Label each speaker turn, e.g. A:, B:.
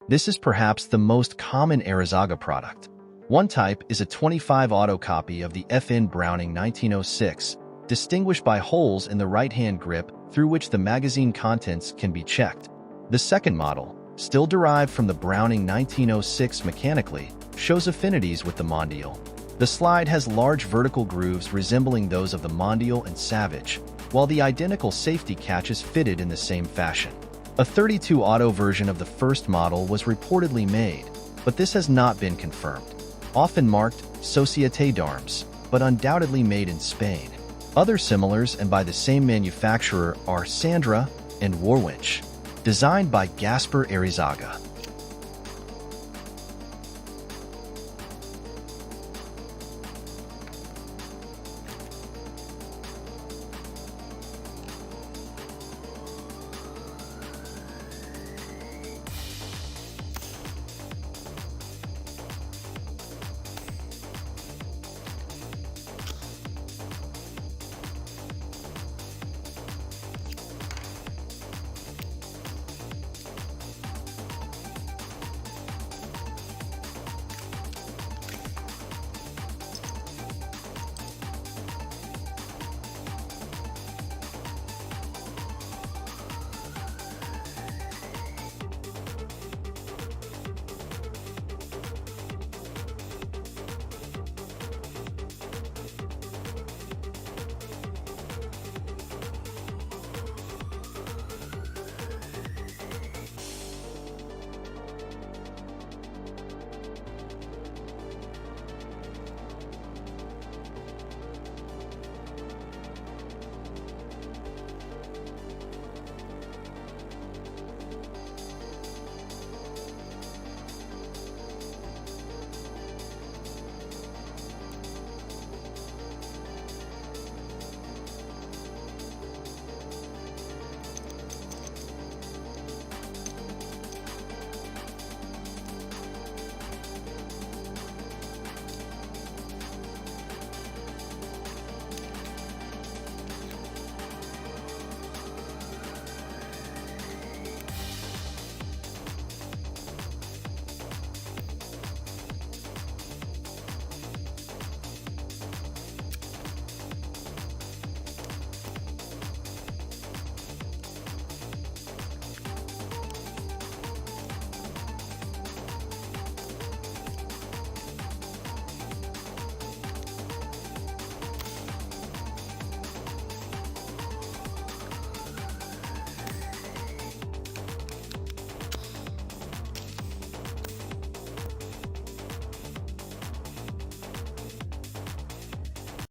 A: This is perhaps the most common Arizaga product. One type is a 25 auto copy of the FN Browning 1906, distinguished by holes in the right-hand grip through which the magazine contents can be checked. The second model, still derived from the Browning 1906 mechanically, shows affinities with the Mondial. The slide has large vertical grooves resembling those of the Mondial and Savage, while the identical safety catch is fitted in the same fashion. A 32 auto version of the first model was reportedly made, but this has not been confirmed. Often marked Société d'Armes, but undoubtedly made in Spain. Other similars and by the same manufacturer are Sandra and Warwinch, designed by Gaspar Arizaga.